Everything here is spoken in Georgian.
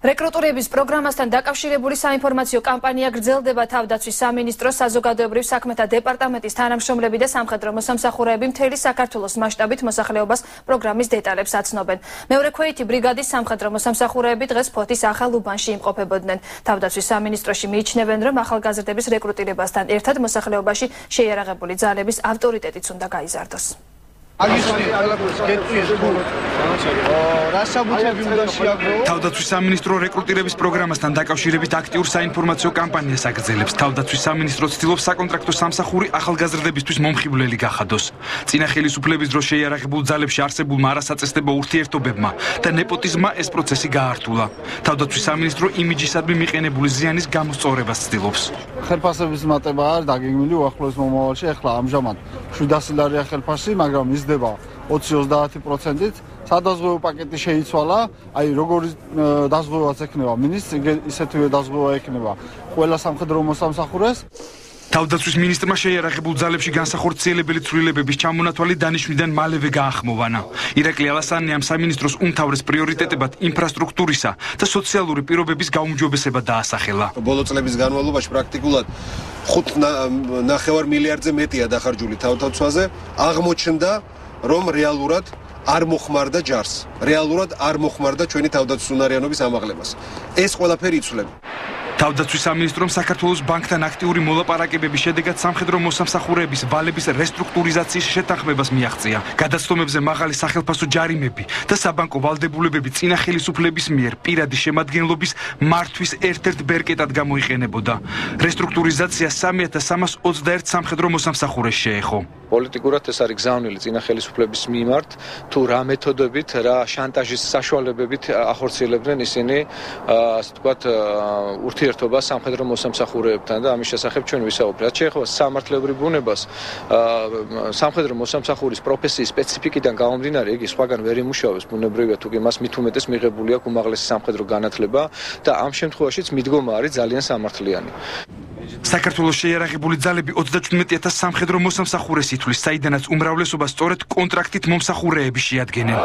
რეკრუტირების პროგრამასთან დაკავშირებული საინფორმაციო კამპანია გრძელდება. თავდაცვის სამინისტროს საზოგადოებრივ საქმეთა დეპარტამენტის თანამშრომლები და სამხედრო მოსამსახურეები მთელი საქართველოს მასშტაბით მოსახლეობას პროგრამის დეტალებს აცნობენ. მეორე ქვეითი ბრიგადის სამხედრო მოსამსახურეები დღეს ფოთის ახალ უბანში იმყოფებოდნენ. თავდაცვის სამინისტროში მიიჩნევენ, რომ ახალგაზრდების რეკრუტირებასთან ერთად მოსახლეობაში შეიარაღებული ძალების ავტორიტეტიც უნდა გაიზარდოს. თავდაცვის სამინისტრო რეკრუტირების პროგრამასთან დაკავშირებით აქტიურ საინფორმაციო კამპანიას აგრძელებს. თავდაცვის სამინისტრო ცდილობს საკონტრაქტო სამსახური ახალგაზრდებისთვის მომხიბვლელი გახადოს. წინა ხელისუფლების დროს შეიარაღებულ ძალებში არსებულმა არასაწესდებო ურთიერთობებმა და ნეპოტიზმმა ეს პროცესი გაართულა. თავდაცვის სამინისტრო იმიჯისადმი მიყენებული ზიანის გამოსწორებას ცდილობს. ხელფასების მატება არ დაგეგმილი უახლოეს მომავალში, ახლა ამჟამად 700 ლარია ხელფასი, მაგრამ იზრდება 20-30%-ით. სადაზღვევო პაკეტი შეიცვალა, აი როგორი დაზღვევაც ექნება მინისტრს, ისეთივე დაზღვევა ექნება ყველა სამხედრო მოსამსახურეს. თავდაცვის მინისტრმა შეიარაღებულ ძალებში განსახორციელებელი ცვლილებების ჩამონათვალი დანიშვნიდან მალევე გაახმოვანა. ირაკლი ალასანიამ სამინისტროს უმთავრეს პრიორიტეტებად ინფრასტრუქტურისა და სოციალური პირობების გაუმჯობესება დაასახელა. ბოლო წლების განმავლობაში პრაქტიკულად 5.5 მილიარდზე მეტია დახარჯული თავდაცვაზე. აღმოჩნდა, რომ რეალურად არ მოხმარდა ჯარს. რეალურად არ მოხმარდა ჩვენი თავდაცვის უნარიანობის ამაღლებას. ეს ყველაფერი იცვლება. თავდაცვის სამინისტრომ საქართველოს ბანკთან აქტიური მოლაპარაკებების შედეგად სამხედრო მოსამსახურეების ვალების რესტრუქტურიზაციის შეთანხმებას მიაღწია. გადაცდომებზე მაღალი სახელფასო ჯარიმები და საბანკო ვალდებულებები წინა ხელისუფლების მიერ პირადი შემადგენლობის მართვის ერთ-ერთ ბერკეტად გამოიყენებოდა. რესტრუქტურიზაცია 3321 სამხედრო მოსამსახურეს შეეხო. პოლიტიკურად ეს არის გზავნილი წინა ხელისუფლების მიმართ, თუ რა მეთოდებით, რა შანტაჟის საშუალებებით ახორციელებდნენ ისინი, ასე ვთქვათ, ურთიერთობა სამხედრო მოსამსახურეებთან და ამის შესახებ ჩვენ ვისაუბრეთ. რაც შეეხება სამართლებრივ ბუნებას, სამხედრო მოსამსახურის პროფესიის სპეციფიკიდან გამომდინარე, იგი სხვაგან ვერ იმუშავებს, ბუნებრივია თუ კი მას მით უმეტეს მიღებული აქვს უმაღლესი სამხედრო განათლება და ამ შემთხვევაშიც მიდგომა არის ძალიან სამართლიანი. საქართველოს შეიარაღებული ძალები 37,000 სამხედრო მოსამსახურეს ითვლის, საიდანაც უმრავლესობა სწორედ კონტრაქტით მომსახურეები შეადგენენ.